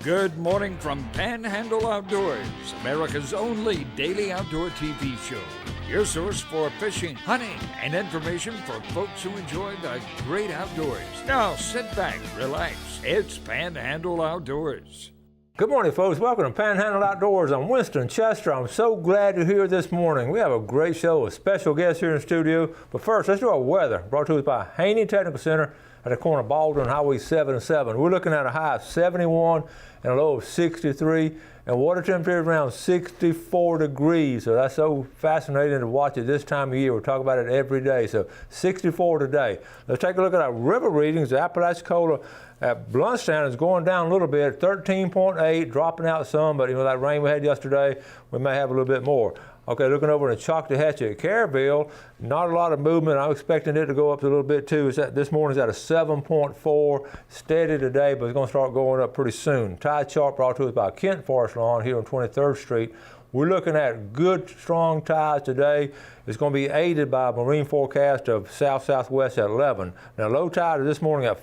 Good morning from Panhandle Outdoors, America's only daily outdoor TV show. Your source for fishing, hunting, and information for folks who enjoy the great outdoors. Now sit back, relax. It's Panhandle Outdoors. Good morning, folks. Welcome to Panhandle Outdoors. I'm Winston Chester. I'm so glad you're here this morning. We have a great show with special guests here in the studio. But first, let's do our weather, brought to us by Haney Technical Center at the corner of Baldwin Highway 7 and 7. We're looking at a high of 71 and a low of 63, and water temperature around 64 degrees. So that's so fascinating to watch it this time of year. We talk about it every day. So 64 today. Let's take a look at our river readings. The Apalachicola at Bluntstown is going down a little bit, 13.8, dropping out some, but that rain we had yesterday, we may have a little bit more. Okay, looking over in Choctawhatchee at Caryville, not a lot of movement. I'm expecting it to go up a little bit too. This morning's at a 7.4, steady today, but it's going to start going up pretty soon. Tide chart brought to us by Kent Forest Lawn here on 23rd Street. We're looking at good, strong tides today. It's going to be aided by a marine forecast of south-southwest at 11. Now, low tide this morning at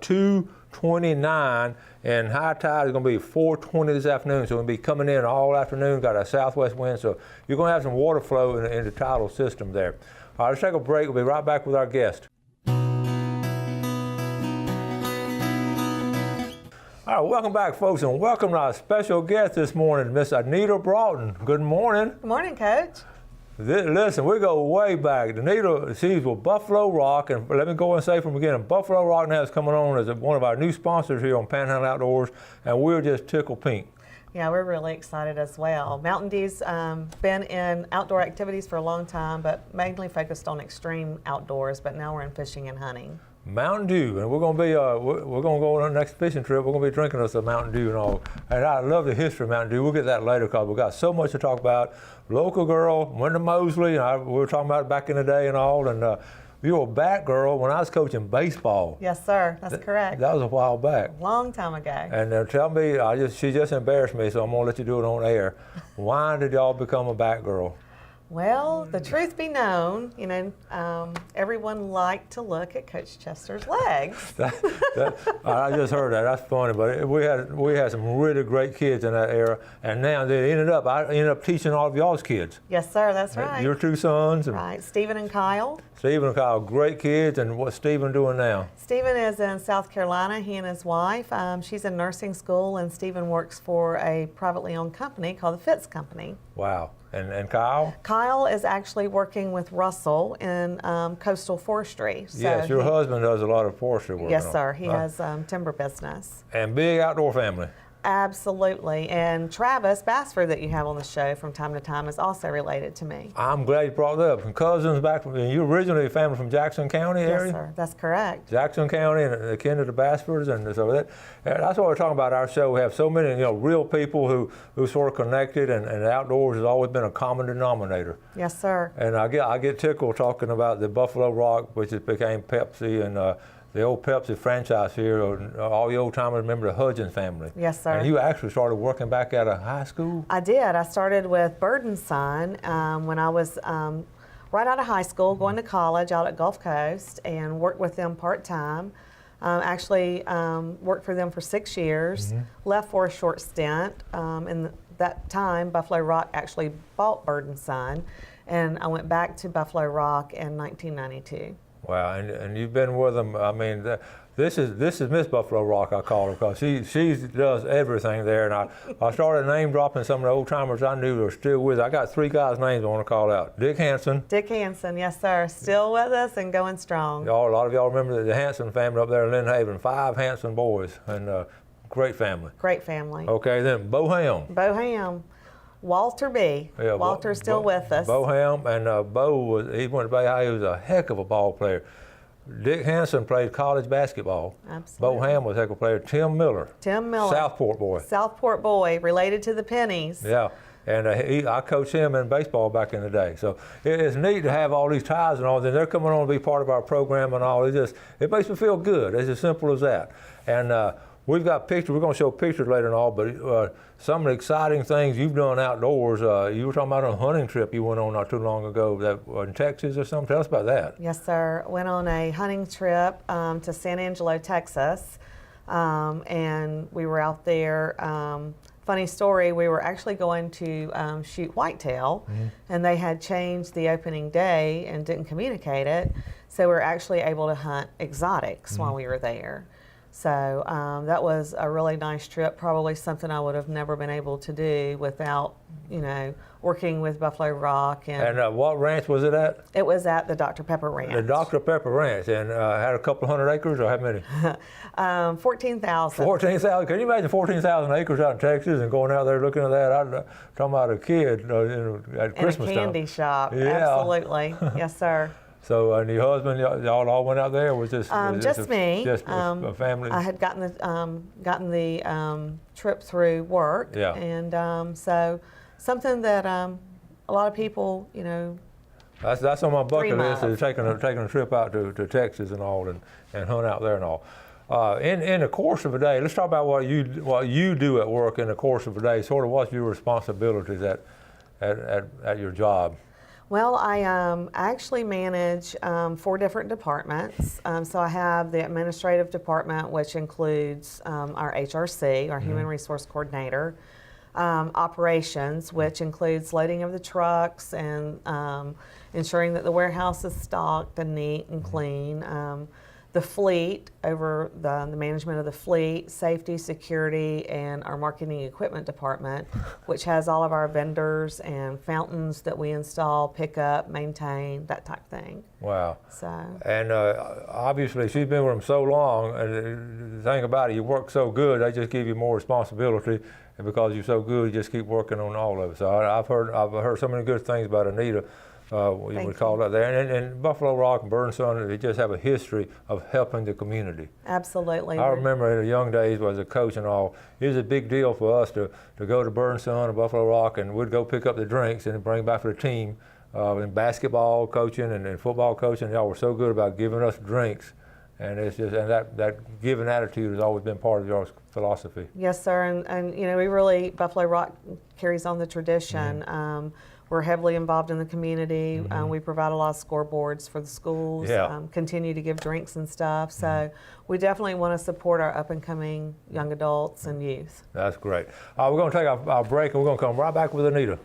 2:29, and high tide is going to be 4:20 this afternoon. So we'll be coming in all afternoon. Got a southwest wind, so you're going to have some water flow in the tidal system there. All right, let's take a break. We'll be right back with our guest. All right, welcome back, folks, and welcome to our special guest this morning, Miss Anita Broughton. Good morning. Good morning, Coach. Listen, we go way back. Anita, she's with Buffalo Rock, and let me go and say from the beginning, Buffalo Rock now is coming on as one of our new sponsors here on Panhandle Outdoors, and we're just tickled pink. Yeah, we're really excited as well. Mountain Dew's been in outdoor activities for a long time, but mainly focused on extreme outdoors, but now we're in fishing and hunting. Mountain Dew, and we're going to be we're going to go on our next fishing trip. We're going to be drinking us a Mountain Dew and all. And I love the history of Mountain Dew. We'll get that later because we've got so much to talk about. Local girl, went to Mosley. We were talking about it back in the day and all. And you were a bat girl when I was coaching baseball. Yes, sir. That's correct. That was a while back. Long time ago. And tell me, she just embarrassed me, so I'm going to let you do it on air. Why did y'all become a bat girl? Well, the truth be known, everyone liked to look at Coach Chester's legs. I just heard that. That's funny, but we had some really great kids in that era, and now I ended up teaching all of y'all's kids. Yes, sir. That's right. Your two sons. Right, Stephen and Kyle. Stephen and Kyle, great kids. And what's Stephen doing now? Stephen is in South Carolina. He and his wife. She's in nursing school, and Stephen works for a privately owned company called the Fitz Company. Wow. And Kyle? Kyle is actually working with Russell in coastal forestry. So yes, your husband does a lot of forestry work. Yes, sir. He has timber business. And big outdoor family. Absolutely. And Travis Bassford that you have on the show from time to time is also related to me. I'm glad you brought that up. Some cousins back from, you originally a family from Jackson County area? Yes, sir. That's correct. Jackson County and akin to the Bassfords. And so that's what we're talking about our show. We have so many, real people who sort of connected, and the outdoors has always been a common denominator. Yes, sir. And I get tickled talking about the Buffalo Rock, which became Pepsi, and the old Pepsi franchise here. All the old timers remember the Hudgens family. Yes, sir. And you actually started working back out of high school? I did. I started with Bird and Son when I was right out of high school, going to college out at Gulf Coast, and worked with them part-time. Actually worked for them for 6 years, left for a short stint. In that time, Buffalo Rock actually bought Bird and Son, and I went back to Buffalo Rock in 1992. Wow, and you've been with them. I mean, this is Miss Buffalo Rock, I call her, because she does everything there. And I started name dropping some of the old timers I knew are still with us. I got 3 guys' names I want to call out. Dick Hansen. Dick Hansen, yes, sir. Still with us and going strong. A lot of y'all remember the Hansen family up there in Lynn Haven. 5 Hansen boys, and great family. Great family. Okay, then Boham. Boham. Walter B. Yeah, Walter's still with us. Boham, and he went to Bay High. He was a heck of a ball player. Dick Hansen played college basketball. Absolutely. Boham was a heck of a player. Tim Miller. Southport boy. Southport boy, related to the Pennies. Yeah, and I coached him in baseball back in the day. So it's neat to have all these ties and all. Then they're coming on to be part of our program and all. It makes me feel good. It's as simple as that. And we've got pictures. We're going to show pictures later and all, but some of the exciting things you've done outdoors. You were talking about a hunting trip you went on not too long ago in Texas or something. Tell us about that. Yes, sir. Went on a hunting trip to San Angelo, Texas. and we were out there. Funny story, we were actually going to shoot whitetail, and they had changed the opening day and didn't communicate it, so we were actually able to hunt exotics while we were there. So that was a really nice trip, probably something I would have never been able to do without, working with Buffalo Rock. And what ranch was it at? It was at the Dr. Pepper Ranch. The Dr. Pepper Ranch, and had a couple hundred acres, or how many? 14,000. 14,000. Can you imagine 14,000 acres out in Texas and going out there looking at that? I'm talking about a kid at Christmas time. In a candy shop. Yeah. Absolutely. Yes, sir. So, and your husband, y'all all went out there, or was this just me? Just a family? I had gotten the trip through work, yeah. And so something that a lot of people, That's on my bucket list, is taking a trip out to Texas and all, and hunt out there and all. In the course of a day, let's talk about what you do at work in the course of a day. Sort of what's your responsibilities at your job? Well, I actually manage 4 different departments. So I have the administrative department, which includes our HRC, our Human Resource Coordinator, operations, which includes loading of the trucks and ensuring that the warehouse is stocked and neat and clean. The fleet, over the management of the fleet, safety, security, and our marketing equipment department, which has all of our vendors and fountains that we install, pick up, maintain, that type of thing. Wow. So. And obviously she's been with them so long, and the thing about it, you work so good, they just give you more responsibility, and because you're so good, you just keep working on all of it. So I've heard so many good things about Anita. We would call that there. And Buffalo Rock and Burn Sun, they just have a history of helping the community. Absolutely. I remember in the young days as a coach and all, it was a big deal for us to go to Burn Sun or Buffalo Rock, and we'd go pick up the drinks and bring back for the team. In basketball coaching and football coaching, y'all were so good about giving us drinks. And it's just, and that giving attitude has always been part of your philosophy. Yes, sir. And we really, Buffalo Rock carries on the tradition. We're heavily involved in the community. We provide a lot of scoreboards for the schools, continue to give drinks and stuff. So we definitely want to support our up-and-coming young adults and youth. That's great. We're going to take our break, and we're going to come right back with Anita.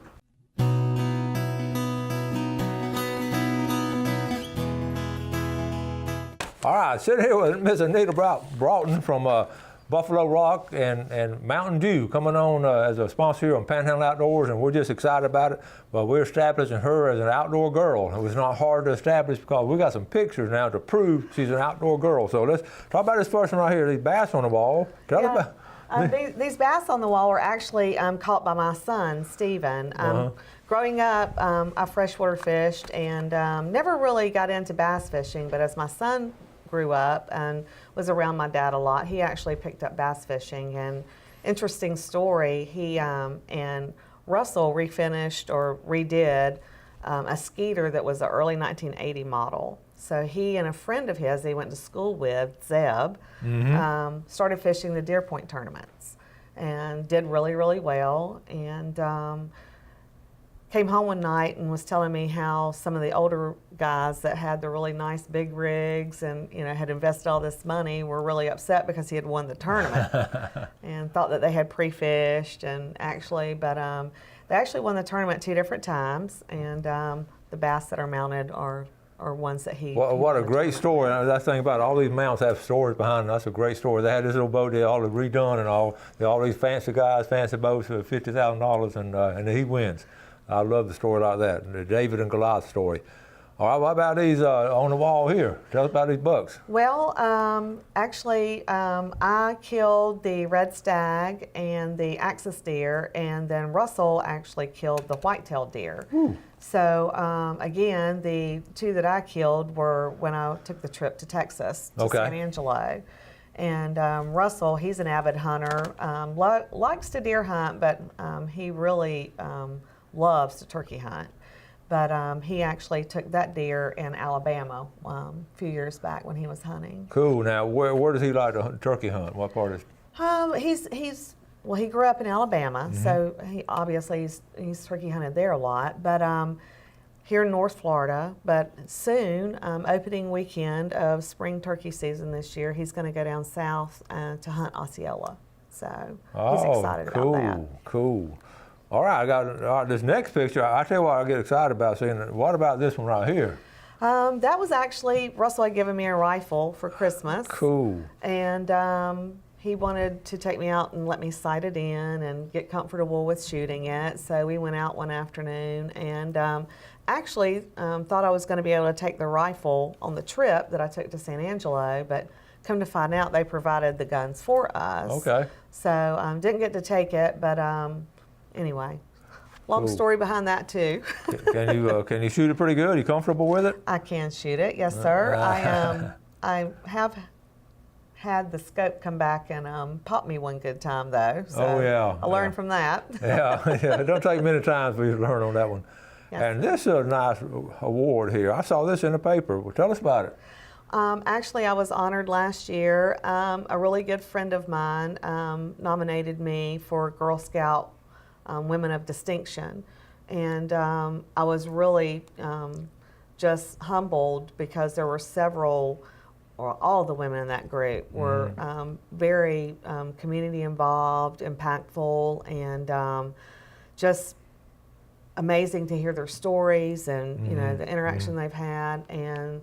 All right, sitting here with Miss Anita Broughton from Buffalo Rock and Mountain Dew coming on as a sponsor here on Panhandle Outdoors, and we're just excited about it. But we're establishing her as an outdoor girl. It was not hard to establish because we got some pictures now to prove she's an outdoor girl. So let's talk about this first one right here, these bass on the wall. Tell us about these bass on the wall were actually caught by my son, Stephen. Growing up, I freshwater fished and never really got into bass fishing, but as my son grew up and was around my dad a lot, he actually picked up bass fishing. And interesting story, he and Russell refinished or redid a Skeeter that was the early 1980 model. So he and a friend of his he went to school with, Zeb, started fishing the Deer Point tournaments and did really, really well. And came home one night and was telling me how some of the older guys that had the really nice big rigs and had invested all this money were really upset because he had won the tournament and thought that they had pre-fished and they actually won the tournament 2 different times, and the bass that are mounted are ones that he. Well, what a great story! That's the thing about it. All these mounts have stories behind them. That's a great story. They had this little boat, they all redone and all these fancy guys, fancy boats for $50,000, and he wins. I love the story like that, the David and Goliath story. All right, what about these on the wall here? Tell us about these bucks. Well, actually, I killed the red stag and the axis deer, and then Russell actually killed the white-tailed deer. Ooh. So, again, the 2 that I killed were when I took the trip to Texas, to San Angelo. And Russell, he's an avid hunter, likes to deer hunt, but he really loves to turkey hunt. But he actually took that deer in Alabama a few years back when he was hunting. Cool. Now, where does he like to turkey hunt? What part is? He grew up in Alabama, so he obviously he's turkey hunted there a lot. But here in North Florida, but soon, opening weekend of spring turkey season this year, he's going to go down south to hunt Osceola. So he's excited about that. Cool. All right, I got this next picture. I tell you what, I get excited about seeing it. What about this one right here? That was actually, Russell had given me a rifle for Christmas. Cool. And he wanted to take me out and let me sight it in and get comfortable with shooting it. So we went out one afternoon and actually thought I was going to be able to take the rifle on the trip that I took to San Angelo, but come to find out they provided the guns for us. Okay. So didn't get to take it, but anyway, long story behind that too. Can you shoot it pretty good? Are you comfortable with it? I can shoot it, yes sir. I have had the scope come back and pop me one good time though. So I learned from that. Yeah, it don't take many times for you to learn on that one. Yes. And this is a nice award here. I saw this in the paper. Well, tell us about it. Actually, I was honored last year. A really good friend of mine nominated me for Girl Scout Women of Distinction. And I was really just humbled because there were several, or all the women in that group were very community involved, impactful, and just amazing to hear their stories and you know the interaction they've had. And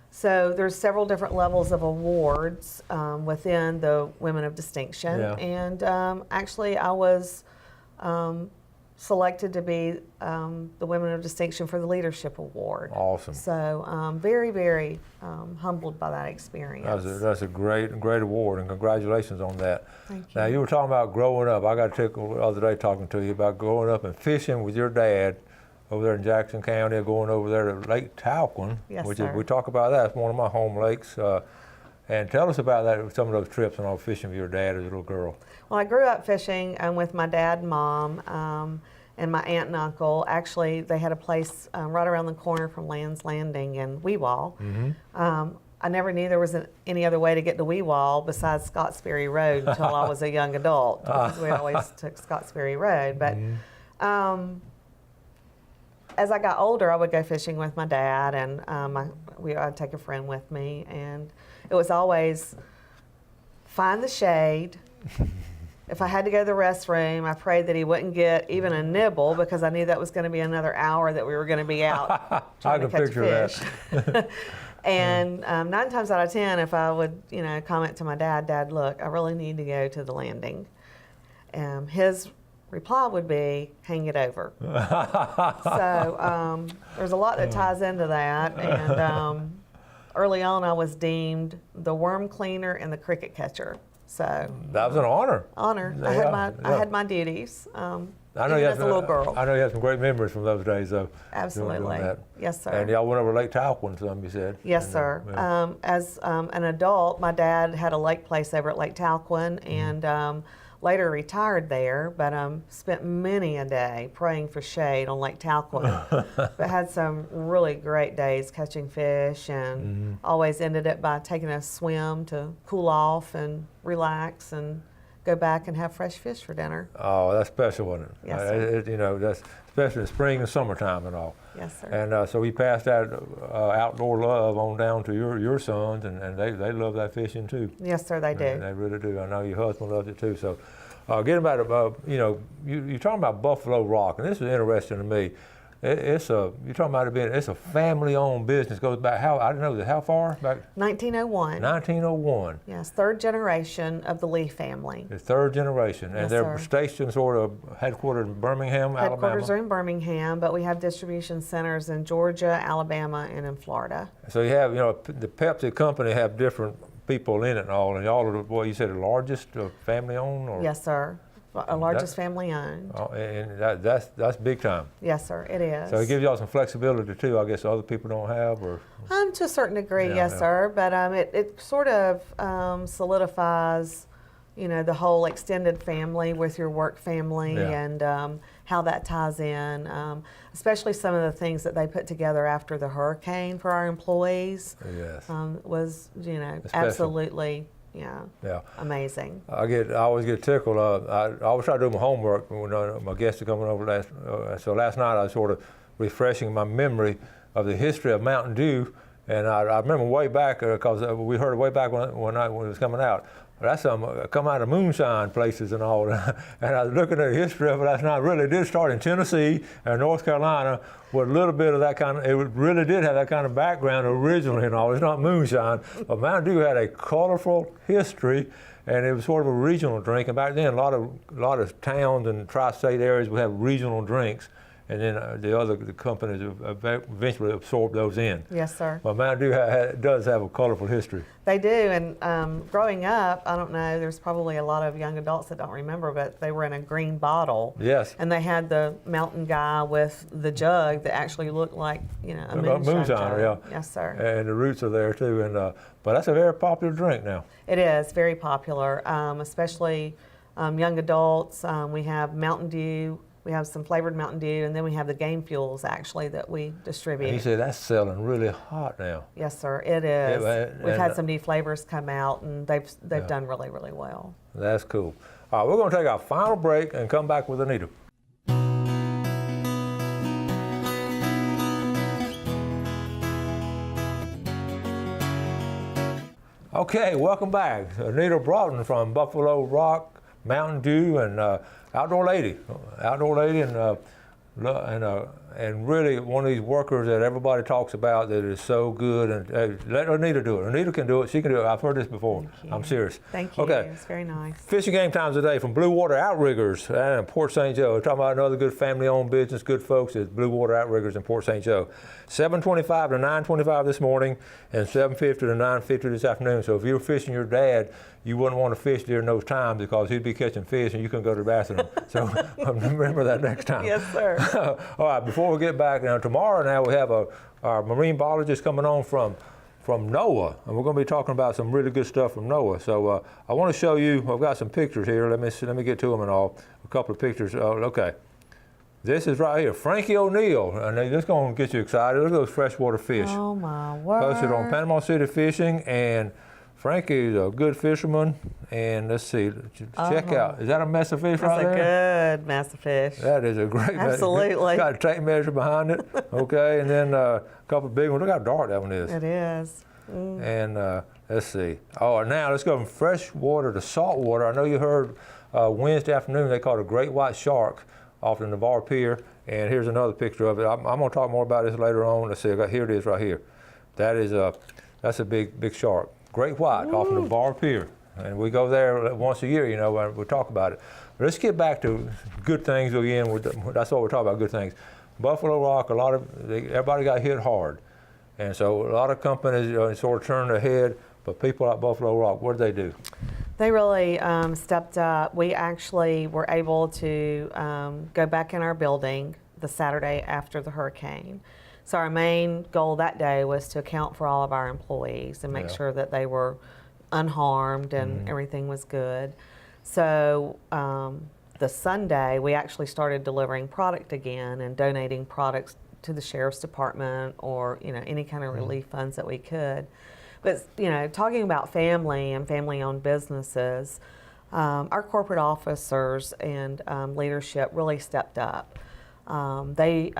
so there's several different levels of awards within the Women of Distinction. Yeah. And actually I was selected to be the Women of Distinction for the Leadership Award. Awesome. So very, very humbled by that experience. That's a great award, and congratulations on that. Thank you. Now, you were talking about growing up. I got a tickle the other day talking to you about growing up and fishing with your dad over there in Jackson County, or going over there to Lake Talquin, Yes, which sir. is, we talk about that. It's one of my home lakes. And tell us about that, some of those trips and all fishing with your dad as a little girl. Well, I grew up fishing with my dad and mom and my aunt and uncle. Actually, they had a place right around the corner from Land's Landing in Weewall. I never knew there was any other way to get to Weewall besides Scottsbury Road until I was a young adult, because we always took Scottsbury Road. But as I got older, I would go fishing with my dad, and I'd take a friend with me, and it was always find the shade. If I had to go to the restroom, I prayed that he wouldn't get even a nibble, because I knew that was going to be another hour that we were going to be out trying to catch fish. That. And 9 times out of 10, if I would, comment to my dad, "Dad, look, I really need to go to the landing," his reply would be, "Hang it over." So there's a lot that ties into that. And early on, I was deemed the worm cleaner and the cricket catcher. So that was an honor. I had my duties. I know even you as a little girl. I know you had some great memories from those days, though. Absolutely. Doing that. Yes, sir. And y'all went over Lake Talquin, some you said. Yes, sir. Yeah. As an adult, my dad had a lake place over at Lake Talquin, and later retired there, but spent many a day praying for shade on Lake Talquin. But had some really great days catching fish, and always ended it by taking a swim to cool off and relax and go back and have fresh fish for dinner. Oh, that's special, wasn't it? Yes, sir. That's especially in spring and summertime and all. Yes, sir. And so we passed that outdoor love on down to your sons, and they love that fishing too. Yes, sir, they do. They really do. I know your husband loves it too. So, getting back to you're talking about Buffalo Rock, and this is interesting to me. You're talking about it being, it's a family-owned business. Goes back, I don't know, how far back? 1901. 1901. Yes, 3rd generation of the Lee family. The 3rd generation, and Yes, they're sir. stationed sort of headquartered in Birmingham, Headquarters Alabama. are in Birmingham, but we have distribution centers in Georgia, Alabama, and in Florida. So you have, the Pepsi company have different people in it and all, and y'all are, you said, the largest family-owned? Or? Yes, sir. Largest family owned. Oh, and that's big time. Yes, sir, it is. So it gives y'all some flexibility too, I guess other people don't have, or? To a certain degree, Yeah, yes, yeah. sir. But it sort of solidifies, the whole extended family with your work family, Yeah. and how that ties in, especially some of the things that they put together after the hurricane for our employees. Yes. Was, Special. absolutely, Yeah. amazing. I always get tickled. I always try to do my homework when my guests are coming over. So last night I sort of refreshing my memory of the history of Mountain Dew. And I remember way back, because we heard it way back when it was coming out. That's come out of moonshine places and all. And I was looking at the history of it last night. It really did start in Tennessee and North Carolina with a little bit of that kind of, it really did have that kind of background originally and all. It's not moonshine, but Mountain Dew had a colorful history, and it was sort of a regional drink. And back then, a lot of towns and tri-state areas would have regional drinks. And then the companies eventually absorbed those in. Yes, sir. But Mountain Dew does have a colorful history. They do, and growing up, I don't know, there's probably a lot of young adults that don't remember, but they were in a green bottle. Yes. And they had the mountain guy with the jug that actually looked like, a moonshine jug. Yeah. Yes, sir. And the roots are there too, and but that's a very popular drink now. It is very popular, especially young adults. We have Mountain Dew. We have some flavored Mountain Dew, and then we have the Game Fuels actually that we distribute. And you say that's selling really hot now. Yes, sir, it is. We've had some new flavors come out, and they've done really, really well. That's cool. All right, we're going to take our final break and come back with Anita. Okay, welcome back. Anita Broughton from Buffalo Rock, Mountain Dew, and outdoor lady, and really one of these workers that everybody talks about that is so good. And let Anita do it. Anita can do it. She can do it. I've heard this before. I'm serious. Thank you. Okay. It's very nice. Fishing game times today from Blue Water Outriggers and Port St. Joe. We're talking about another good family-owned business, good folks at Blue Water Outriggers in Port St. Joe. 7:25 to 9:25 this morning, and 7:50 to 9:50 this afternoon. So if you were fishing your dad, you wouldn't want to fish during those times because he'd be catching fish and you couldn't go to the bathroom. So remember that next time. Yes, sir. All right, before we get back, now tomorrow we have our marine biologist coming on from NOAA, and we're going to be talking about some really good stuff from NOAA. So I want to show you, I've got some pictures here. Let me get to them and all. A couple of pictures. Okay. This is right here, Frankie O'Neill, and this is going to get you excited. Look at those freshwater fish. Oh my word. Posted on Panama City Fishing, and Frankie's a good fisherman. And let's see, check out. Is that a mess of fish right there? That's a good mess of fish. That is a great mess. Absolutely. Got a tape measure behind it. Okay, and then a couple of big ones. Look how dark that one is. It is. And let's see. Oh, now let's go from freshwater to saltwater. I know you heard Wednesday afternoon they caught a great white shark off the Navarre Pier, and here's another picture of it. I'm going to talk more about this later on. Let's see, here it is right here. That's a big shark. Great white off the Navarre Pier. And we go there once a year, and we'll talk about it. But let's get back to good things again. That's what we're talking about, good things. Buffalo Rock, everybody got hit hard. And so a lot of companies sort of turned their head, but people like Buffalo Rock, what did they do? They really stepped up. We actually were able to go back in our building the Saturday after the hurricane. So our main goal that day was to account for all of our employees and make sure that they were unharmed and everything was good. So the Sunday, we actually started delivering product again and donating products to the Sheriff's Department or any kind of relief funds that we could. But talking about family and family-owned businesses, our corporate officers and leadership really stepped up. They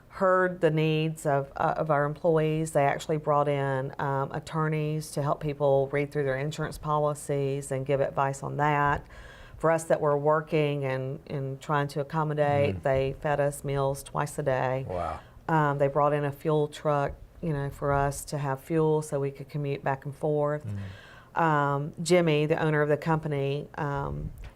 heard the needs of our employees. They actually brought in attorneys to help people read through their insurance policies and give advice on that. For us that were working and trying to accommodate, they fed us meals twice a day. Wow. They brought in a fuel truck, for us to have fuel so we could commute back and forth. Jimmy, the owner of the company,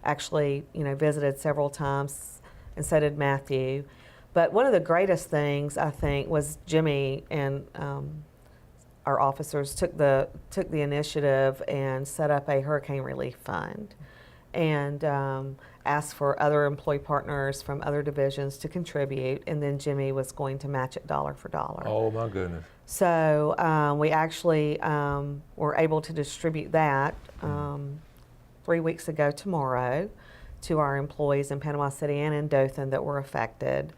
actually, visited several times, and so did Matthew. But one of the greatest things, I think, was Jimmy and our officers took the initiative and set up a hurricane relief fund and asked for other employee partners from other divisions to contribute, and then Jimmy was going to match it dollar for dollar. Oh, my goodness. So we actually were able to distribute that 3 weeks ago tomorrow to our employees in Panama City and in Dothan that were affected.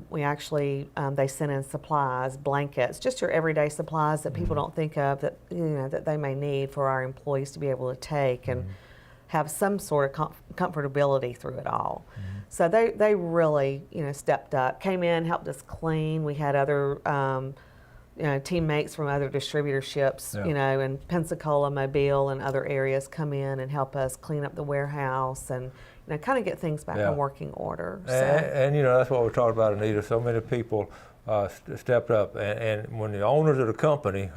We actually, they sent in supplies, blankets, just your everyday supplies that people don't think of that, that they may need for our employees to be able to take and have some sort of comfortability through it all. So they really, stepped up, came in, helped us clean. We had other, teammates from other distributorships, in Pensacola, Mobile, and other areas come in and help us clean up the warehouse and, kind of get things back in working order. So. And that's what we're talking about, Anita. So many people stepped up, and when the owners of the company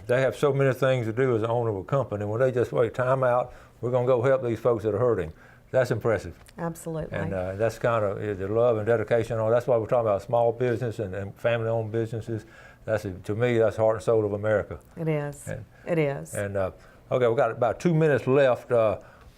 they have so many things to do as the owner of a company, when they just wait, time out, we're going to go help these folks that are hurting. That's impressive. Absolutely. And that's kind of the love and dedication. That's why we're talking about small business and family-owned businesses. To me, that's the heart and soul of America. It is. It is. And okay, we got about 2 minutes left.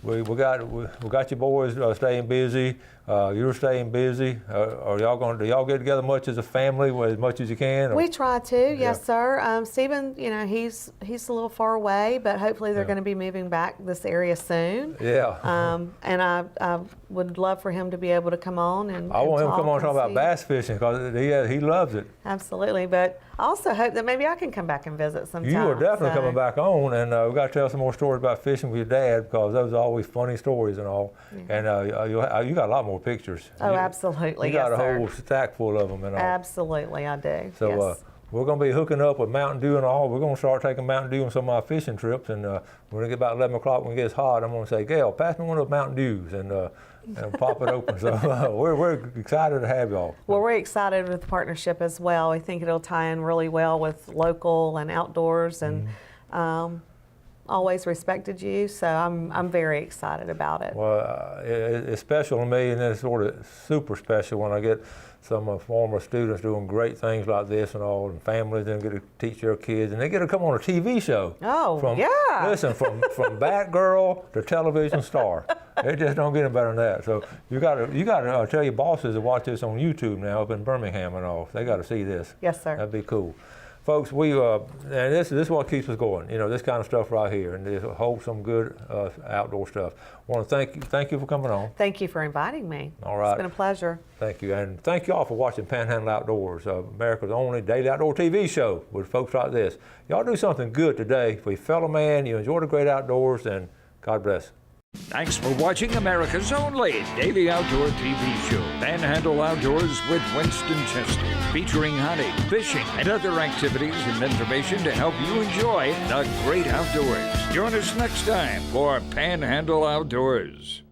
We got you boys staying busy. You're staying busy. Do y'all get together much as a family, as much as you can? Or? We try to, yes, sir. Stephen, he's a little far away, but hopefully they're going to be moving back this area soon. Yeah. And I would love for him to be able to come on and I want him to come on and talk about bass fishing because he loves it. Absolutely, but I also hope that maybe I can come back and visit sometime. You are definitely coming back on, and we've got to tell some more stories about fishing with your dad because those are always funny stories and all. Yeah. And you got a lot more pictures. Oh, absolutely. You got a whole stack full of them and all. Absolutely, I do. So yes. We're going to be hooking up with Mountain Dew and all. We're going to start taking Mountain Dew on some of our fishing trips, and when it gets about 11 o'clock, when it gets hot, I'm going to say, Gail, pass me one of those Mountain Dews, and pop it open. So we're excited to have y'all. Well, we're excited with the partnership as well. We think it'll tie in really well with local and outdoors, and always respected you. So I'm very excited about it. Well, it's special to me, and it's sort of super special when I get some former students doing great things like this and all, and families then get to teach their kids, and they get to come on a TV show. Oh, yeah. Listen, from Batgirl to television star. It just don't get any better than that. So you got to tell your bosses to watch this on YouTube now up in Birmingham and all. They got to see this. Yes, sir. That'd be cool. Folks, and this is what keeps us going. This kind of stuff right here, and this wholesome, good outdoor stuff. I want to thank you for coming on. Thank you for inviting me. All right. It's been a pleasure. Thank you, and thank you all for watching Panhandle Outdoors, America's only daily outdoor TV show with folks like this. Y'all do something good today for your fellow man. You enjoy the great outdoors, and God bless. Thanks for watching America's only daily outdoor TV show, Panhandle Outdoors with Winston Chester, featuring hunting, fishing, and other activities and information to help you enjoy the great outdoors. Join us next time for Panhandle Outdoors.